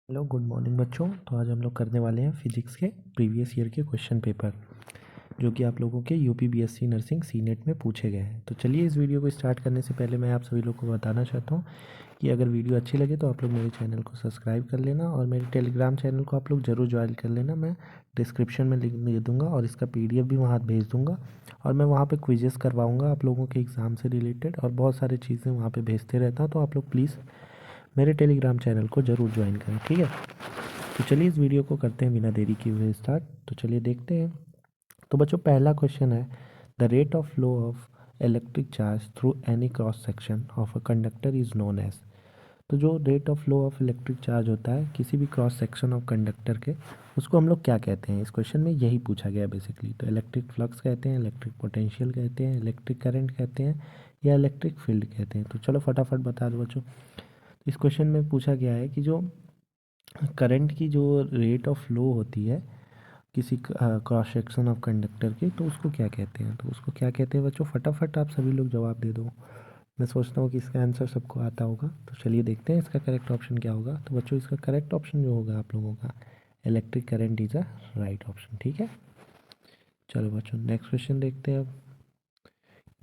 Hello good morning बच्चों। तो आज हम लोग करने वाले हैं फिजिक्स के प्रीवियस ईयर के क्वेश्चन पेपर जो कि आप लोगों के यूपी बीएससी नर्सिंग सीनेट में पूछे गए हैं। तो चलिए इस वीडियो को स्टार्ट करने से पहले मैं आप सभी लोग को बताना चाहता हूँ कि अगर वीडियो अच्छी लगे तो आप लोग मेरे चैनल को सब्सक्राइब कर लेना और मेरे टेलीग्राम चैनल को आप लोग ज़रूर ज्वाइन कर लेना। मैं डिस्क्रिप्शन में लिंक दे दूँगा और इसका PDF भी वहाँ भेज दूँगा और मैं वहाँ पे क्विजेस करवाऊँगा आप लोगों के एग्ज़ाम से रिलेटेड और बहुत सारी चीज़ें वहाँ पे भेजते रहता हूँ। तो आप लोग प्लीज़ मेरे टेलीग्राम चैनल को ज़रूर ज्वाइन करें, ठीक है। तो चलिए इस वीडियो को करते हैं बिना देरी किए हुए स्टार्ट। तो चलिए देखते हैं। तो बच्चों पहला क्वेश्चन है, the rate of flow of electric charge through any cross section of a conductor is known as. तो जो rate of flow of electric charge होता है किसी भी क्रॉस सेक्शन ऑफ कंडक्टर के, उसको हम लोग क्या कहते हैं? इस क्वेश्चन में यही पूछा गया बेसिकली। तो इलेक्ट्रिक फ्लक्स कहते हैं, इलेक्ट्रिक पोटेंशियल कहते हैं, इलेक्ट्रिक करंट कहते हैं या इलेक्ट्रिक फील्ड कहते हैं। तो चलो फटाफट बता दो बच्चों। इस क्वेश्चन में पूछा गया है कि जो करंट की जो रेट ऑफ फ्लो होती है किसी क्रॉस सेक्शन ऑफ कंडक्टर की, तो उसको क्या कहते हैं? तो उसको क्या कहते हैं बच्चों? फटाफट आप सभी लोग जवाब दे दो। मैं सोचता हूँ कि इसका आंसर सबको आता होगा। तो चलिए देखते हैं इसका करेक्ट ऑप्शन क्या होगा। तो बच्चों इसका करेक्ट ऑप्शन जो होगा आप लोगों का, electric current is a right option, ठीक है। चलो बच्चों नेक्स्ट क्वेश्चन देखते हैं अब।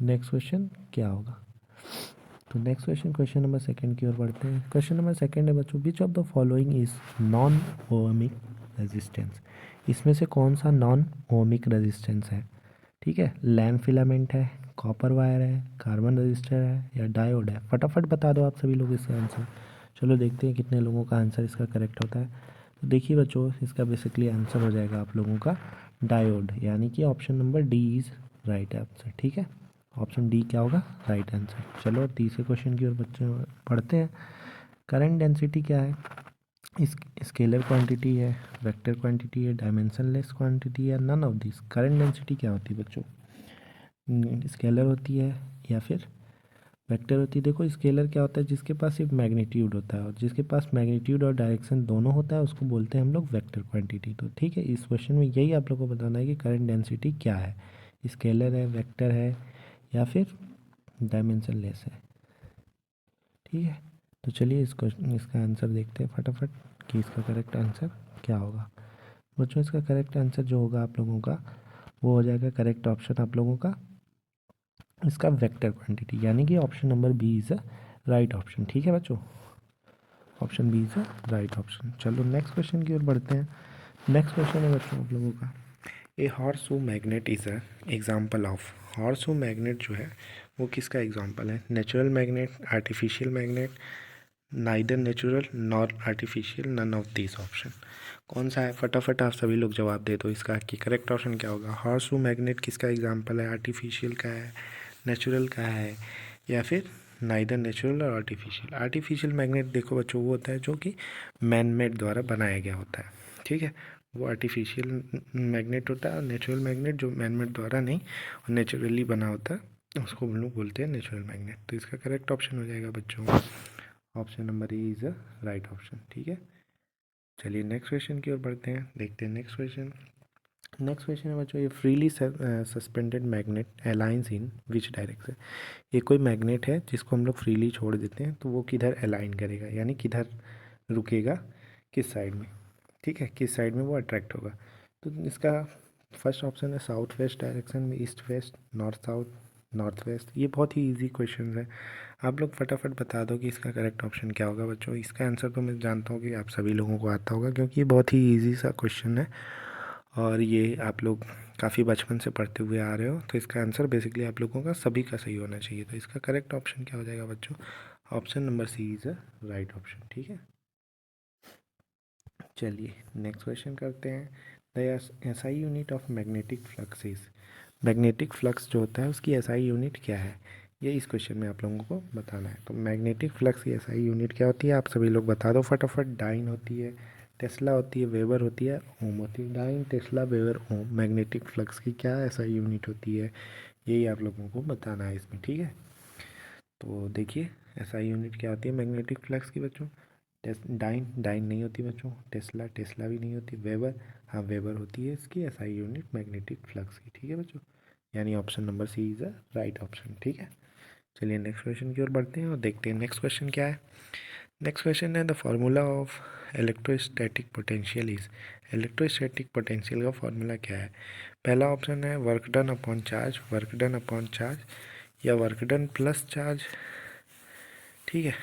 नेक्स्ट क्वेश्चन क्या होगा? तो नेक्स्ट क्वेश्चन नंबर सेकंड की ओर बढ़ते हैं। क्वेश्चन नंबर सेकंड है बच्चों, विच of the following is non ohmic resistance. इसमें से कौन सा नॉन ओमिक रेजिस्टेंस है? ठीक है, लैम्प फिलामेंट है, कॉपर वायर है, कार्बन रजिस्टर है या डायोड है? फटाफट बता दो आप सभी लोग इसका आंसर। चलो देखते हैं कितने लोगों का आंसर इसका करेक्ट होता है। तो देखिए बच्चों, इसका बेसिकली आंसर हो जाएगा आप लोगों का डायोड, यानी कि option number D is right answer, ठीक है। ऑप्शन डी क्या होगा? Right answer. चलो तीसरे क्वेश्चन की ओर बच्चे पढ़ते हैं। करंट डेंसिटी क्या है? इस स्केलर क्वांटिटी है, वेक्टर क्वांटिटी है, डायमेंशनलेस क्वांटिटी है, none of this. Current density क्या होती है बच्चों? स्केलर होती है या फिर वेक्टर होती है? देखो स्केलर क्या होता है, जिसके पास सिर्फ मैग्नीट्यूड होता है, और जिसके पास मैग्नीट्यूड और डायरेक्शन दोनों होता है उसको बोलते हैं हम लोग वेक्टर क्वांटिटी। तो ठीक है, इस क्वेश्चन में यही आप लोग को बताना है कि करंट डेंसिटी क्या है, स्केलर है, वेक्टर है या फिर डायमेंशनलेस है, ठीक है। तो चलिए इस क्वेश्चन इसका आंसर देखते हैं फटाफट कि इसका करेक्ट आंसर क्या होगा। बच्चों इसका करेक्ट आंसर जो होगा आप लोगों का, वो हो जाएगा करेक्ट ऑप्शन आप लोगों का इसका वेक्टर क्वांटिटी, यानी कि option number B is a right option, ठीक है बच्चों। Option B is a right option. चलो नेक्स्ट क्वेश्चन की ओर बढ़ते हैं। नेक्स्ट क्वेश्चन है बच्चों आप लोगों का, a horseshoe magnet is a example of. Horseshoe magnet जो है वो किसका एग्जाम्पल है? Natural magnet, artificial magnet, neither natural nor artificial, none of this option. कौन सा है? फटाफट आप सभी लोग जवाब दे दो इसका कि करेक्ट ऑप्शन क्या होगा। हॉर्स शू मैग्नेट किसका एग्जाम्पल है? आर्टिफिशियल का है, नेचुरल का है या फिर नाइदर नेचुरल और आर्टिफिशियल। आर्टिफिशियल मैग्नेट देखो बच्चों वो होता है जो कि मैन मेड द्वारा बनाया गया होता है, ठीक है, वो आर्टिफिशियल मैग्नेट होता है। और नेचुरल मैग्नेट जो मैन मेड द्वारा नहीं और नेचुरली बना होता है उसको हम लोग बोलते हैं नेचुरल मैग्नेट। तो इसका करेक्ट ऑप्शन हो जाएगा बच्चों option number A is a right option, ठीक है। चलिए नेक्स्ट क्वेश्चन की ओर बढ़ते हैं, देखते हैं नेक्स्ट क्वेश्चन। नेक्स्ट क्वेश्चन है बच्चों, ये freely suspended magnet aligns in which direction. ये कोई मैग्नेट है जिसको हम लोग फ्रीली छोड़ देते हैं तो वो किधर अलाइन करेगा, यानी किधर रुकेगा, किस साइड में, ठीक है, किस साइड में वो अट्रैक्ट होगा। तो इसका फर्स्ट ऑप्शन है साउथ वेस्ट डायरेक्शन में, east west, north south, north west. ये बहुत ही इजी क्वेश्चन है, आप लोग फटाफट बता दो कि इसका करेक्ट ऑप्शन क्या होगा बच्चों। इसका आंसर तो मैं जानता हूँ कि आप सभी लोगों को आता होगा क्योंकि ये बहुत ही ईजी सा क्वेश्चन है और ये आप लोग काफ़ी बचपन से पढ़ते हुए आ रहे हो। तो इसका आंसर बेसिकली आप लोगों का सभी का सही होना चाहिए। तो इसका करेक्ट ऑप्शन क्या हो जाएगा बच्चों? Option number C is a right option, ठीक है। चलिए नेक्स्ट क्वेश्चन करते हैं। The SI unit of magnetic flux is. Magnetic flux जो होता है उसकी एसआई यूनिट क्या है, ये इस क्वेश्चन में आप लोगों को बताना है। तो मैग्नेटिक फ्लक्स की एसआई यूनिट क्या होती है आप सभी लोग बता दो फटाफट। डाइन होती है, टेस्ला होती है, वेबर होती है, ओम होती है। डाइन, टेस्ला, वेबर, ओम। मैग्नेटिक फ्लक्स की क्या एसआई यूनिट होती है, यही आप लोगों को बताना है इसमें, ठीक है। तो देखिए एसआई यूनिट क्या होती है मैग्नेटिक फ्लक्स की बच्चों। डाइन, डाइन नहीं होती बच्चों। टेस्ला, टेस्ला भी नहीं होती। वेबर, हाँ वेबर होती है इसकी एसआई यूनिट मैग्नेटिक फ्लक्स की, ठीक है बच्चों। यानी option number C is a right option, ठीक है। चलिए नेक्स्ट क्वेश्चन की ओर बढ़ते हैं और देखते हैं नेक्स्ट क्वेश्चन क्या है। नेक्स्ट क्वेश्चन है the formula of electrostatic potential is. Electrostatic potential का फार्मूला क्या है? पहला ऑप्शन है work done upon charge, work done upon charge, या वर्क डन प्लस चार्ज, ठीक है,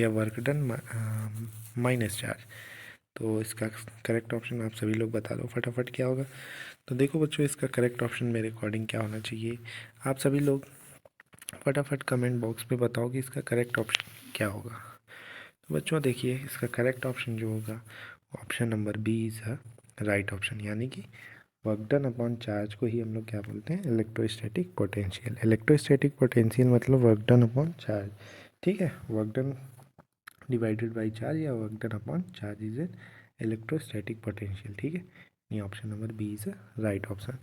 या वर्क डन माइनस चार्ज। तो इसका करेक्ट ऑप्शन आप सभी लोग बता दो फटाफट क्या होगा। तो देखो बच्चों, इसका करेक्ट ऑप्शन मेरे अकॉर्डिंग क्या होना चाहिए, आप सभी लोग फटाफट कमेंट बॉक्स में बताओ कि इसका करेक्ट ऑप्शन क्या होगा। तो बच्चों देखिए, इसका करेक्ट ऑप्शन जो होगा option number B is a right option, यानी कि वर्क डन अपॉन चार्ज को ही हम लोग क्या बोलते हैं? Electrostatic potential. इलेक्ट्रोस्टैटिक पोटेंशियल मतलब वर्क डन अपॉन चार्ज, ठीक है, work done divided by charge या work done upon charge is an electrostatic potential, ठीक है। ये option number B is a right option.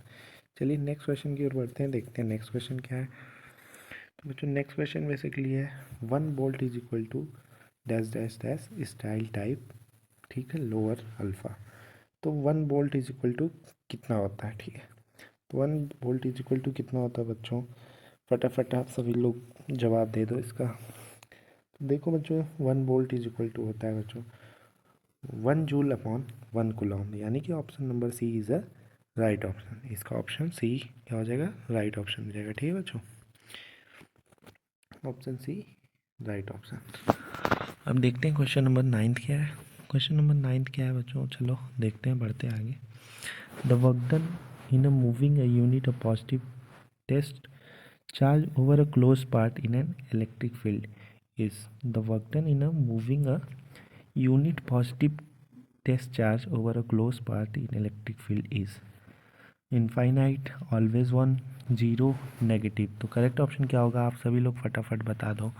चलिए नेक्स्ट क्वेश्चन की ओर बढ़ते हैं, देखते हैं नेक्स्ट क्वेश्चन क्या है। तो बच्चों नेक्स्ट क्वेश्चन बेसिकली है 1 volt is equal to dash dash dash style type, ठीक है, लोअर अल्फ़ा। तो 1 वोल्ट इज इक्वल टू कितना होता है, ठीक है। तो 1 वोल्ट इज इक्वल टू कितना होता है बच्चों? फटाफट आप सभी लोग जवाब दे दो इसका। तो देखो बच्चों, 1 वोल्ट इज इक्वल टू होता है बच्चों 1 जूल अपॉन 1 कूलम, यानी कि option number C is a right option. इसका ऑप्शन सी क्या हो जाएगा? राइट ऑप्शन हो जाएगा, ठीक है बच्चों, ऑप्शन सी राइट ऑप्शन। अब देखते हैं क्वेश्चन नंबर 9 क्या है। क्वेश्चन नंबर 9 क्या है बच्चों? चलो देखते हैं, बढ़ते आगे। The work done in a moving a unit of positive test charge over a closed path in an electric field is the work done in a moving a unit positive test charge over a closed path in electric field is infinite, always one, zero, negative. तो correct option क्या होगा? आप सभी लोग फटाफट बता दो।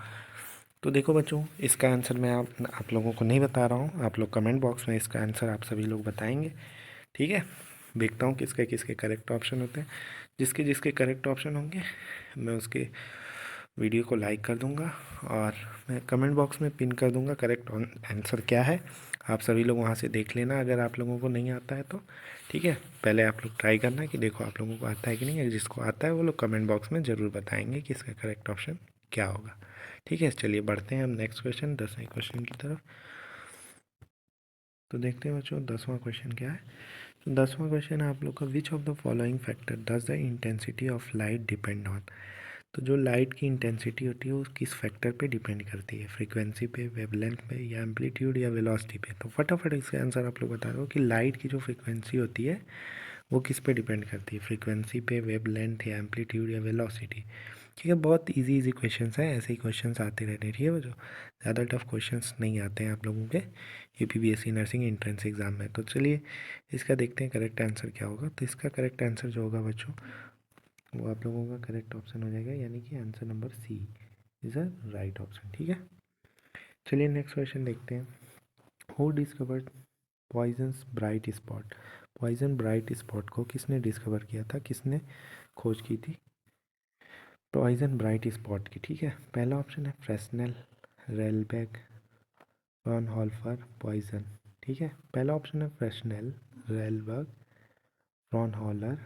तो देखो बच्चों, इसका आंसर मैं आप लोगों को नहीं बता रहा हूँ, आप लोग कमेंट बॉक्स में इसका आंसर आप सभी लोग बताएंगे, ठीक है। देखता हूँ किसके किसके करेक्ट ऑप्शन होते हैं। जिसके जिसके करेक्ट ऑप्शन होंगे मैं उसके वीडियो को लाइक कर दूंगा और मैं कमेंट बॉक्स में पिन कर दूंगा करेक्ट आंसर क्या है। आप सभी लोग वहाँ से देख लेना, अगर आप लोगों को नहीं आता है तो, ठीक है। पहले आप लोग ट्राई करना कि देखो आप लोगों को आता है कि नहीं है। जिसको आता है वो लोग कमेंट बॉक्स में ज़रूर बताएंगे कि इसका करेक्ट ऑप्शन क्या होगा, ठीक है। चलिए बढ़ते हैं हम नेक्स्ट क्वेश्चन 10वें क्वेश्चन की तरफ। तो देखते हैं बच्चों 10वां क्वेश्चन क्या है। तो 10वां क्वेश्चन है आप लोग का, विच of the following factor does the intensity of light depend on. तो जो लाइट की इंटेंसिटी होती है वो किस फैक्टर पे डिपेंड करती है? फ्रीक्वेंसी पे, वेवलेंथ पे, या एम्पलीट्यूड या वेलोसिटी पे। तो फटाफट इसका आंसर आप लोग बता दो कि लाइट की जो फ्रीक्वेंसी होती है वो किस पे डिपेंड करती है? फ्रीक्वेंसी पे, वेवलेंथ, या एम्पलीट्यूड, या वेलोसिटी, ठीक है। बहुत इजी इजी क्वेश्चंस हैं, ऐसे ही क्वेश्चंस आते रहते हैं, ठीक है बच्चों। ज़्यादा टफ क्वेश्चंस नहीं आते हैं आप लोगों के यूपीपीएससी नर्सिंग एंट्रेंस एग्ज़ाम में। तो चलिए इसका देखते हैं करेक्ट आंसर क्या होगा। तो इसका करेक्ट आंसर जो होगा बच्चों वो आप लोगों का करेक्ट ऑप्शन हो जाएगा, यानी कि answer number C is a right option, ठीक है। चलिए नेक्स्ट क्वेश्चन देखते हैं। Who discovered Poisson's bright spot. Poisson bright spot को किसने डिस्कवर किया था, किसने खोज की थी पॉइजन ब्राइट स्पॉट की, ठीक है। पहला ऑप्शन है फ्रेस्नेल, रेलबैग, फ्रॉनहोफर, पॉइजन, ठीक है। पहला ऑप्शन है फ्रेस्नेल, रेलबर्ग, फ्रॉनहोलर,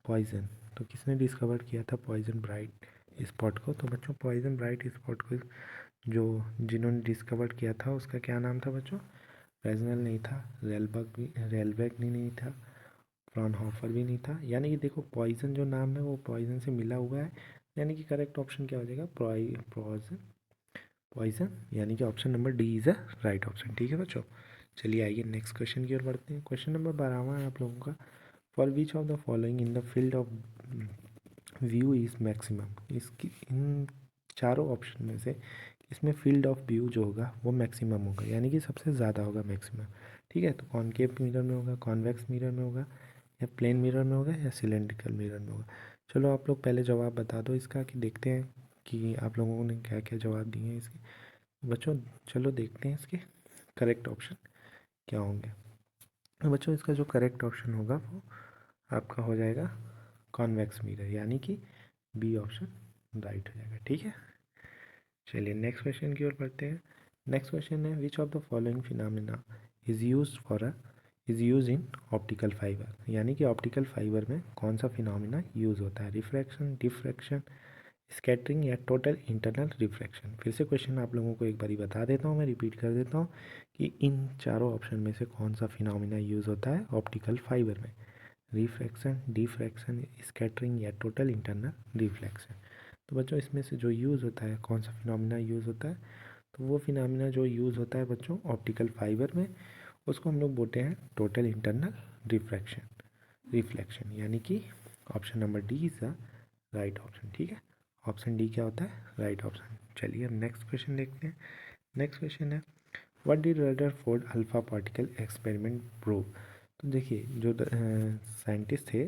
पॉइजन। तो किसने डिस्कवर किया था पॉइजन ब्राइट स्पॉट को? तो बच्चों पॉइजन ब्राइट स्पॉट को जो जिन्होंने डिस्कवर किया था उसका क्या नाम था बच्चों? फ्रेस्नेल नहीं था, रेलबैग भी नहीं था, फ्रॉनहोफर भी नहीं था। यानी कि देखो पॉइजन जो नाम है वो पॉइजन से मिला हुआ है, यानी कि करेक्ट ऑप्शन क्या हो जाएगा? पॉइजन, पॉइजन, यानी कि option number D is a right option, ठीक है बच्चों। चलिए आइए नेक्स्ट क्वेश्चन की ओर बढ़ते हैं। क्वेश्चन नंबर 12वां है आप लोगों का, for which of the following in the field of view is maximum. इसकी इन चारों ऑप्शन में से इसमें फील्ड ऑफ व्यू जो होगा वो मैक्सिमम होगा, यानी कि सबसे ज़्यादा होगा मैक्सिमम, ठीक है। तो कॉनकेव मिरर में होगा, कॉन्वेक्स मिरर में होगा, या प्लेन मिरर में होगा, या सिलेंड्रिकल मिरर में होगा। चलो आप लोग पहले जवाब बता दो इसका, कि देखते हैं कि आप लोगों ने क्या क्या जवाब दिए हैं इसके बच्चों। चलो देखते हैं इसके करेक्ट ऑप्शन क्या होंगे। तो बच्चों इसका जो करेक्ट ऑप्शन होगा वो आपका हो जाएगा कॉन्वेक्स मिरर, यानी कि बी ऑप्शन राइट हो जाएगा, ठीक है। चलिए नेक्स्ट क्वेश्चन की ओर बढ़ते हैं। नेक्स्ट क्वेश्चन है विच of the following phenomena is use in optical fibre, यानी कि ऑप्टिकल फाइबर में कौन सा फिनोमेना यूज़ होता है? रिफ्रैक्शन, डिफ्रैक्शन, स्कैटरिंग या टोटल इंटरनल रिफ्रैक्शन। फिर से क्वेश्चन आप लोगों को एक बारी बता देता हूँ, मैं रिपीट कर देता हूँ कि इन चारों ऑप्शन में से कौन सा फिनोमिना यूज़ होता है ऑप्टिकल फाइबर में, रिफ्रैक्शन, डिफ्रैक्शन, स्कैटरिंग या टोटल इंटरनल रिफ्लेक्शन। तो बच्चों इसमें से जो यूज़ होता है, कौन सा फिनोमिना यूज़ होता है, तो वो फिनोमिना जो यूज़ होता है बच्चों ऑप्टिकल फाइबर में, उसको हम लोग बोलते हैं टोटल इंटरनल रिफ्लेक्शन, यानी कि option number D is the right option. ठीक है, ऑप्शन डी क्या होता है, राइट ऑप्शन। चलिए नेक्स्ट क्वेश्चन देखते हैं। नेक्स्ट क्वेश्चन है what did Rutherford alpha particle experiment prove. तो देखिए जो साइंटिस्ट थे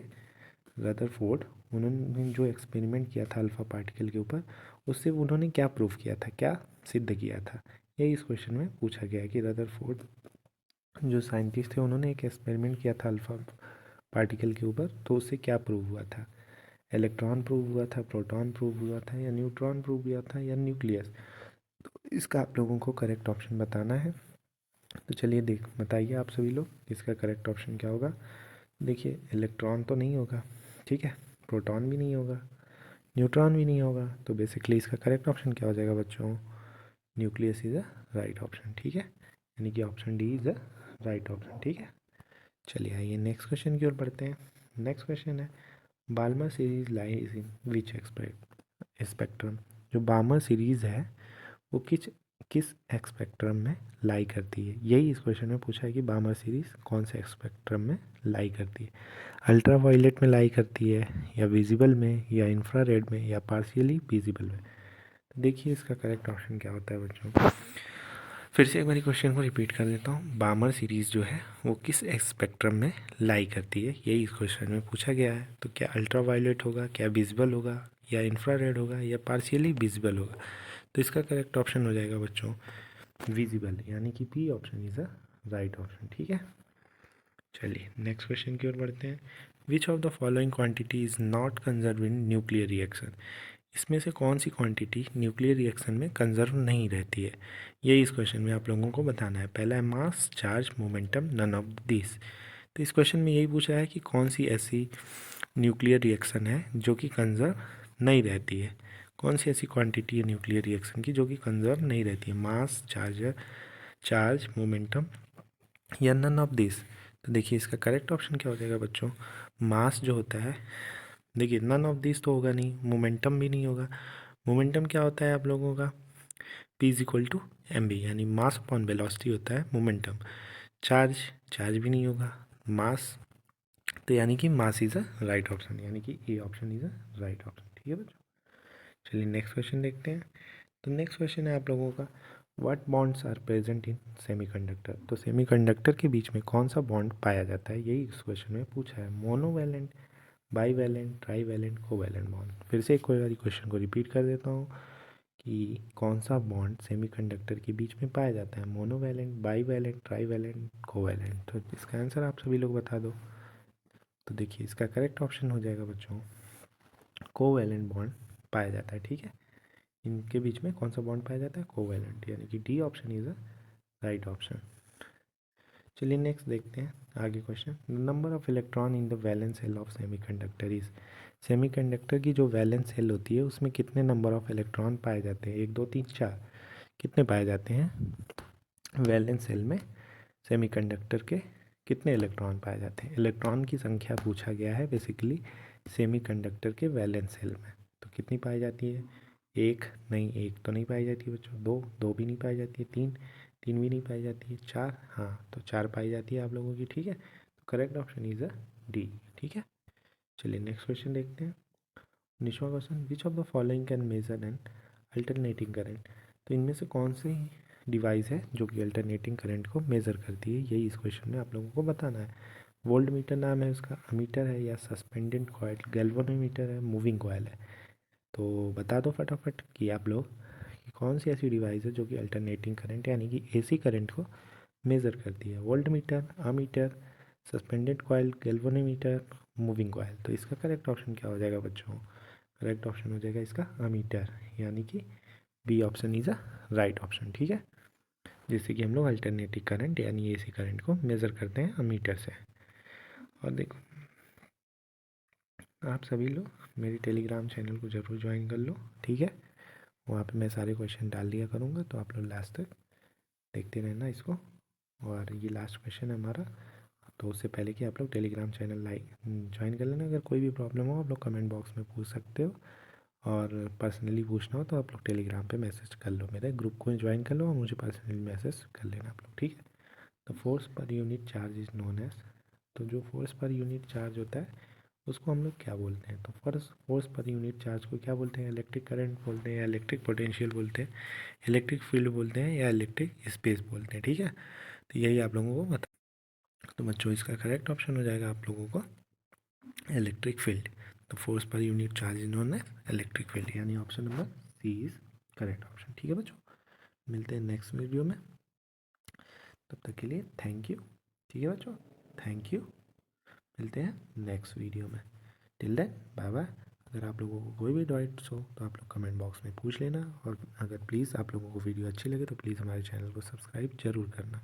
रदरफोर्ड, उन्होंने जो एक्सपेरिमेंट किया था अल्फा पार्टिकल के ऊपर, उससे उन्होंने क्या प्रूव किया था, क्या सिद्ध किया था, यही इस क्वेश्चन में पूछा गया है कि रदरफोर्ड जो साइंटिस्ट थे उन्होंने एक एक्सपेरिमेंट किया था अल्फा पार्टिकल के ऊपर, तो उससे क्या प्रूव हुआ था, इलेक्ट्रॉन प्रूव हुआ था, प्रोटॉन प्रूव हुआ था, या न्यूट्रॉन प्रूव हुआ था, या न्यूक्लियस। तो इसका आप लोगों को करेक्ट ऑप्शन बताना है। तो चलिए बताइए आप सभी लोग इसका करेक्ट ऑप्शन क्या होगा। देखिए इलेक्ट्रॉन तो नहीं होगा, ठीक है, प्रोटॉन भी नहीं होगा, न्यूट्रॉन भी नहीं होगा, तो बेसिकली इसका करेक्ट ऑप्शन क्या हो जाएगा बच्चों, nucleus is a right option. ठीक है, यानी कि option D is a right option. ठीक है, चलिए आइए नेक्स्ट क्वेश्चन की ओर बढ़ते हैं। नेक्स्ट क्वेश्चन है Balmer series lies in which spectrum. जो बाल्मर सीरीज है वो किस किस स्पेक्ट्रम में लाई करती है, यही इस क्वेश्चन में पूछा है कि बाल्मर सीरीज कौन से स्पेक्ट्रम में लाई करती है, अल्ट्रा वायलेट में लाई करती है, या विजिबल में, या इंफ्रारेड में, या पार्शियली विजिबल में। तो देखिए इसका करेक्ट ऑप्शन क्या होता है बच्चों। फिर से एक बार क्वेश्चन को रिपीट कर देता हूँ, बामर सीरीज़ जो है वो किस स्पेक्ट्रम में लाई करती है, यही इस क्वेश्चन में पूछा गया है। तो क्या अल्ट्रा वायलेट होगा, क्या विजिबल होगा, या इंफ्रारेड होगा, या पार्शियली विजिबल होगा। तो इसका करेक्ट ऑप्शन हो जाएगा बच्चों विजिबल, यानी कि P option is a right option. ठीक है, चलिए नेक्स्ट क्वेश्चन की ओर बढ़ते हैं। विच of the following quantity is not conserve in nuclear reaction. इसमें से कौन सी क्वांटिटी न्यूक्लियर रिएक्शन में कंजर्व नहीं रहती है, यही इस क्वेश्चन में आप लोगों को बताना है। पहला है mass, charge, momentum, none of this. तो इस क्वेश्चन में यही पूछा है कि कौन सी ऐसी न्यूक्लियर रिएक्शन है जो कि कंजर्व नहीं रहती है, कौन सी ऐसी क्वांटिटी है न्यूक्लियर रिएक्शन की जो कि कंजर्व नहीं रहती है, मास, चार्ज, मोमेंटम, या नन ऑफ दिस। तो देखिए इसका करेक्ट ऑप्शन क्या हो जाएगा बच्चों, मास जो होता है, देखिए नन ऑफ दिस तो होगा नहीं, मोमेंटम भी नहीं होगा। मोमेंटम क्या होता है आप लोगों का, P is equal to M B, यानी मास अपॉन वेलोसिटी होता है मोमेंटम। चार्ज भी नहीं होगा, मास, तो यानी कि mass is a right option, यानी कि A option is a right option. ठीक है बच्चों, चलिए नेक्स्ट क्वेश्चन देखते हैं। तो नेक्स्ट क्वेश्चन है आप लोगों का what bonds are present in semiconductor. तो सेमीकंडक्टर के बीच में कौन सा बॉन्ड पाया जाता है, यही इस क्वेश्चन में पूछा है, monovalent, bivalent, trivalent, covalent bond. फिर से एक बार क्वेश्चन को रिपीट कर देता हूँ कि कौन सा बॉन्ड सेमीकंडक्टर के बीच में पाया जाता है, मोनोवैलेंट, बाईवैलेंट, ट्राईवैलेंट, कोवैलेंट। तो इसका आंसर आप सभी लोग बता दो। तो देखिए इसका करेक्ट ऑप्शन हो जाएगा बच्चों कोवैलेंट बॉन्ड पाया जाता है। ठीक है, इनके बीच में कौन सा बॉन्ड पाया जाता है, कोवैलेंट, यानी कि D option is a right option. चलिए नेक्स्ट देखते हैं आगे question, number of electron in the valence shell of semiconductor is. Semiconductor की जो वैलेंस शेल होती है उसमें कितने नंबर ऑफ इलेक्ट्रॉन पाए जाते हैं, 1 2 3 4, कितने पाए जाते हैं वैलेंस शेल में, सेमीकंडक्टर के कितने इलेक्ट्रॉन पाए जाते हैं, इलेक्ट्रॉन की संख्या पूछा गया है बेसिकली सेमीकंडक्टर के वैलेंस शेल में। तो कितनी पाई जाती है, एक नहीं, एक तो नहीं पाई जाती है बच्चों, दो भी नहीं पाई जाती है, तीन भी नहीं पाई जाती है, चार, हाँ तो चार पाई जाती है आप लोगों की। ठीक है, तो correct option is a D. ठीक है, चलिए नेक्स्ट क्वेश्चन देखते हैं। 19वां question, which of the following can measure an alternating current. तो इनमें से कौन सी डिवाइस है जो कि अल्टरनेटिंग करंट को मेज़र करती है, यही इस क्वेश्चन में आप लोगों को बताना है। वोल्ट मीटर नाम है उसका, अमीटर है, या सस्पेंडेड कॉइल, गैल्वेनोमीटर है, मूविंग कॉइल है। तो बता दो फटाफट कि आप लोग कि कौन सी ऐसी डिवाइस है जो कि अल्टरनेटिंग करंट यानी कि एसी करंट को मेज़र करती है, volt meter, ammeter, suspended coil, galvanometer, moving coil. तो इसका करेक्ट ऑप्शन क्या हो जाएगा बच्चों, करेक्ट ऑप्शन हो जाएगा इसका अमीटर, यानी कि B option is a right option. ठीक है, जिससे कि हम लोग अल्टरनेटिव करंट यानी एसी करंट को मेज़र करते हैं अमीटर से। और देखो आप सभी लोग मेरी टेलीग्राम चैनल को ज़रूर ज्वाइन कर लो, ठीक है। वहाँ पे मैं सारे क्वेश्चन डाल दिया करूँगा, तो आप लोग लास्ट तक देखते रहना इसको। और ये लास्ट क्वेश्चन है हमारा, तो उससे पहले कि आप लोग टेलीग्राम चैनल ज्वाइन कर लेना। अगर कोई भी प्रॉब्लम हो आप लोग कमेंट बॉक्स में पूछ सकते हो, और पर्सनली पूछना हो तो आप लोग टेलीग्राम पे मैसेज कर लो, मेरे ग्रुप को ज्वाइन कर लो और मुझे पर्सनली मैसेज कर लेना आप लोग, ठीक है। तो force per unit charge is known as, तो जो फोर्स पर यूनिट चार्ज होता है उसको हम लोग क्या बोलते हैं? तो फोर्स पर यूनिट चार्ज को क्या बोलते हैं? इलेक्ट्रिक करंट बोलते हैं, या इलेक्ट्रिक पोटेंशियल बोलते हैं, इलेक्ट्रिक फील्ड बोलते हैं, या इलेक्ट्रिक स्पेस बोलते हैं, ठीक है। तो यही आप लोगों को बता, तो बच्चों इसका करेक्ट ऑप्शन हो जाएगा आप लोगों को इलेक्ट्रिक फील्ड। तो force per unit charge is known as electric field, यानी option number C is correct option, ठीक है बच्चों। मिलते हैं नेक्स्ट वीडियो में, तब तक के लिए थैंक यू, ठीक है बच्चों, थैंक यू। मिलते हैं नेक्स्ट वीडियो में, टिल देन बाय बाय। अगर आप लोगों को कोई भी डाउट्स हो तो आप लोग कमेंट बॉक्स में पूछ लेना, और अगर प्लीज़ आप लोगों को वीडियो अच्छी लगे तो प्लीज़ हमारे चैनल को सब्सक्राइब ज़रूर करना।